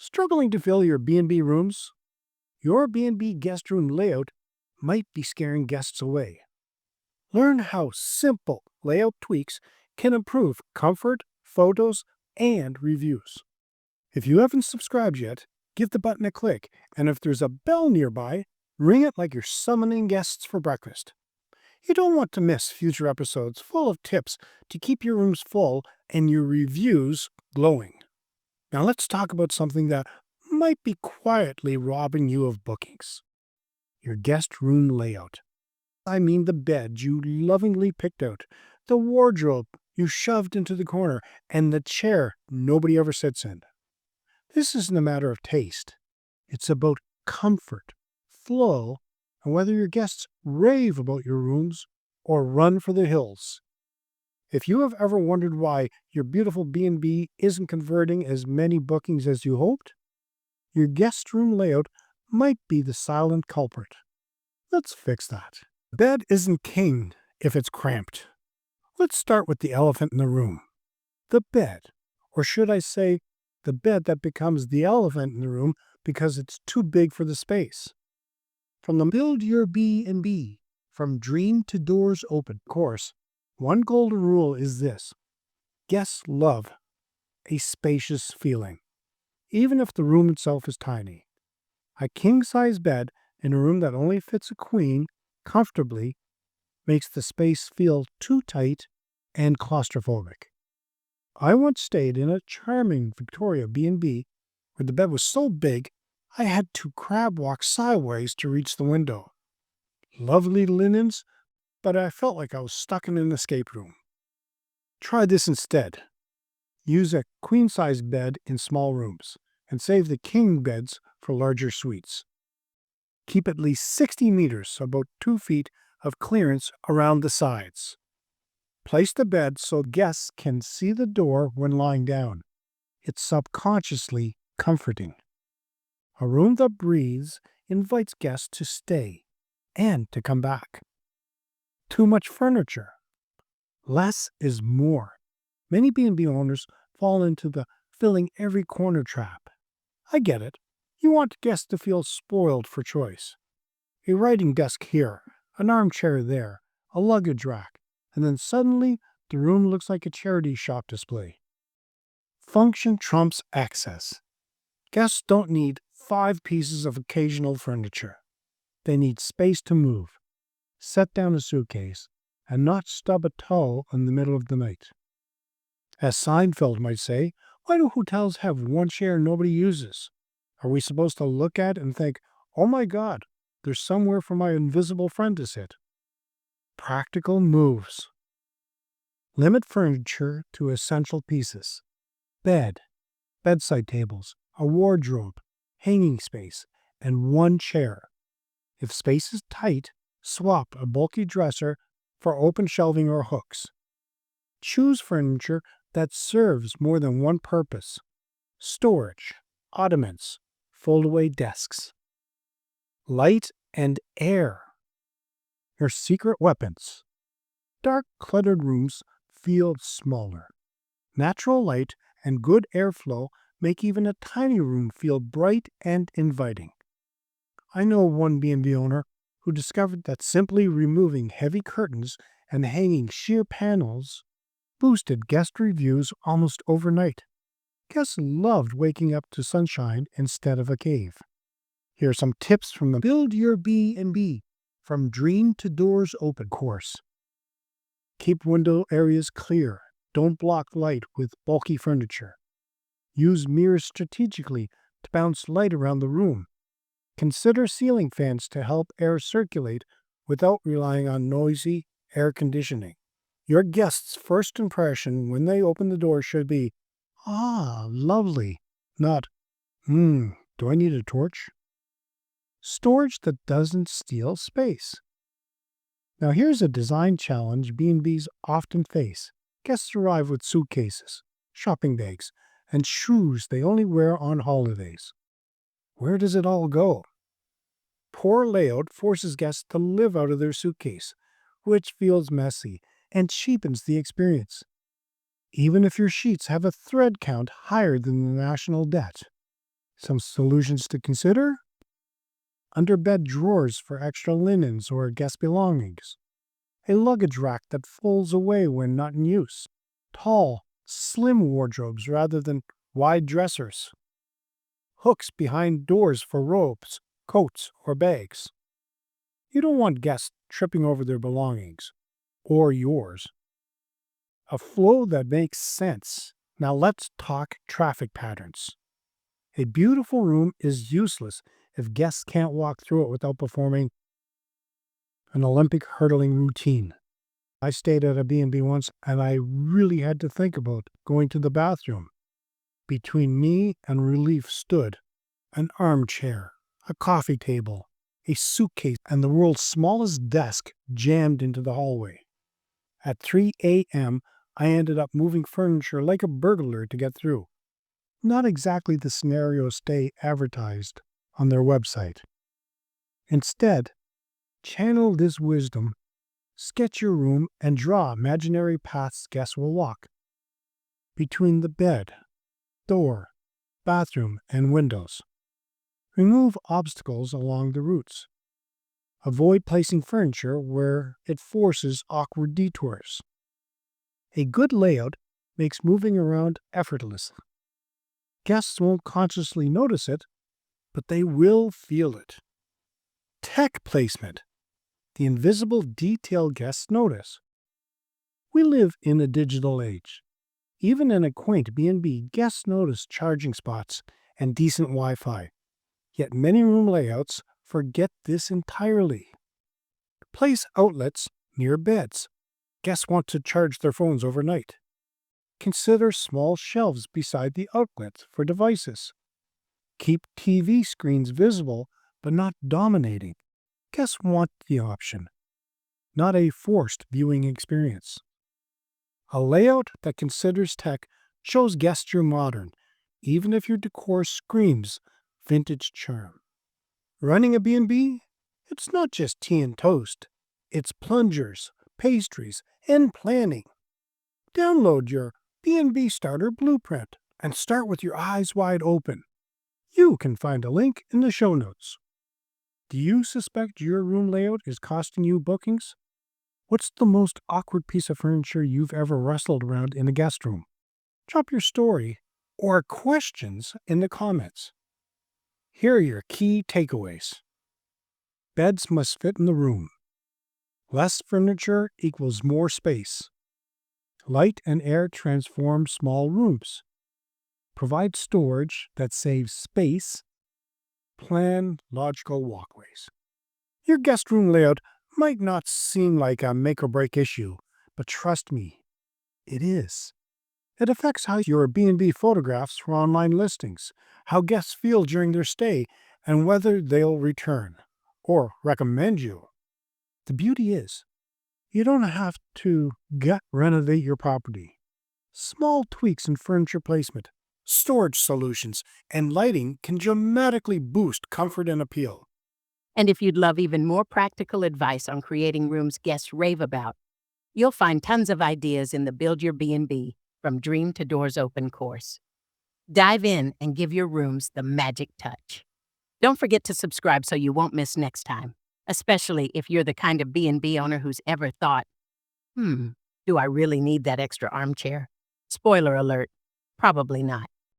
Struggling to fill your B&B rooms? Your B&B guest room layout might be scaring guests away. Learn how simple layout tweaks can improve comfort, photos, and reviews. If you haven't subscribed yet, give the button a click, and if there's a bell nearby, ring it like you're summoning guests for breakfast. You don't want to miss future episodes full of tips to keep your rooms full and your reviews glowing. Now let's talk about something that might be quietly robbing you of bookings. Your guest room layout. I mean the bed you lovingly picked out, the wardrobe you shoved into the corner, and the chair nobody ever sits in. This isn't a matter of taste. It's about comfort, flow, and whether your guests rave about your rooms or run for the hills. If you have ever wondered why your beautiful B&B isn't converting as many bookings as you hoped, your guest room layout might be the silent culprit. Let's fix that. The bed isn't king if it's cramped. Let's start with the elephant in the room. The bed, or should I say, the bed that becomes the elephant in the room because it's too big for the space. From the Build Your B&B, from Dream to Doors Open course, one golden rule is this: guests love a spacious feeling, even if the room itself is tiny. A king-size bed in a room that only fits a queen comfortably makes the space feel too tight and claustrophobic. I once stayed in a charming Victoria B&B where the bed was so big I had to crab walk sideways to reach the window. Lovely linens, but I felt like I was stuck in an escape room. Try this instead. Use a queen-size bed in small rooms and save the king beds for larger suites. Keep at least 60 meters, about 2 feet, of clearance around the sides. Place the bed so guests can see the door when lying down. It's subconsciously comforting. A room that breathes invites guests to stay and to come back. Too much furniture. Less is more. Many B&B owners fall into the filling every corner trap. I get it. You want guests to feel spoiled for choice. A writing desk here, an armchair there, a luggage rack, and then suddenly the room looks like a charity shop display. Function trumps access. Guests don't need 5 pieces of occasional furniture. They need space to move, set down a suitcase, and not stub a toe in the middle of the night. As Seinfeld might say, why do hotels have one chair nobody uses? Are we supposed to look at it and think, oh my God, there's somewhere for my invisible friend to sit? Practical moves. Limit furniture to essential pieces. Bed, bedside tables, a wardrobe, hanging space, and one chair. If space is tight, swap a bulky dresser for open shelving or hooks. Choose furniture that serves more than one purpose. Storage, ottomans, fold-away desks. Light and air. Your secret weapons. Dark, cluttered rooms feel smaller. Natural light and good airflow make even a tiny room feel bright and inviting. I know one B&B owner who discovered that simply removing heavy curtains and hanging sheer panels boosted guest reviews almost overnight. Guests loved waking up to sunshine instead of a cave. Here are some tips from the Build Your B&B, from Dream to Doors Open course. Keep window areas clear. Don't block light with bulky furniture. Use mirrors strategically to bounce light around the room. Consider ceiling fans to help air circulate without relying on noisy air conditioning. Your guest's first impression when they open the door should be, "Ah, lovely," not, do I need a torch? Storage that doesn't steal space. Now here's a design challenge B&Bs often face. Guests arrive with suitcases, shopping bags, and shoes they only wear on holidays. Where does it all go? Poor layout forces guests to live out of their suitcase, which feels messy and cheapens the experience, even if your sheets have a thread count higher than the national debt. Some solutions to consider: underbed drawers for extra linens or guest belongings, a luggage rack that folds away when not in use, tall, slim wardrobes rather than wide dressers, hooks behind doors for robes, coats, or bags. You don't want guests tripping over their belongings, or yours. A flow that makes sense. Now let's talk traffic patterns. A beautiful room is useless if guests can't walk through it without performing an Olympic hurdling routine. I stayed at a B&B once and I really had to think about going to the bathroom. Between me and relief stood an armchair, a coffee table, a suitcase, and the world's smallest desk jammed into the hallway. At 3 a.m., I ended up moving furniture like a burglar to get through. Not exactly the scenarios they advertised on their website. Instead, channel this wisdom, sketch your room, and draw imaginary paths guests will walk. Between the bed, door, bathroom, and windows. Remove obstacles along the routes. Avoid placing furniture where it forces awkward detours. A good layout makes moving around effortless. Guests won't consciously notice it, but they will feel it. Tech placement. The invisible detail guests notice. We live in a digital age. Even in a quaint B&B, guests notice charging spots and decent Wi-Fi. Yet many room layouts forget this entirely. Place outlets near beds. Guests want to charge their phones overnight. Consider small shelves beside the outlets for devices. Keep TV screens visible but not dominating. Guests want the option, not a forced viewing experience. A layout that considers tech shows guests you're modern, even if your decor screams vintage charm. Running a B&B? It's not just tea and toast. It's plungers, pastries, and planning. Download your B&B Starter Blueprint and start with your eyes wide open. You can find a link in the show notes. Do you suspect your room layout is costing you bookings? What's the most awkward piece of furniture you've ever wrestled around in a guest room? Drop your story or questions in the comments. Here are your key takeaways. Beds must fit in the room. Less furniture equals more space. Light and air transform small rooms. Provide storage that saves space. Plan logical walkways. Your guest room layout might not seem like a make-or-break issue, but trust me, it is. It affects how your B&B photographs for online listings, how guests feel during their stay, and whether they'll return or recommend you. The beauty is, you don't have to gut renovate your property. Small tweaks in furniture placement, storage solutions, and lighting can dramatically boost comfort and appeal. And if you'd love even more practical advice on creating rooms guests rave about, you'll find tons of ideas in the Build Your B&B From Dream to Doors Open course. Dive in and give your rooms the magic touch. Don't forget to subscribe so you won't miss next time, especially if you're the kind of B&B owner who's ever thought, do I really need that extra armchair? Spoiler alert, probably not.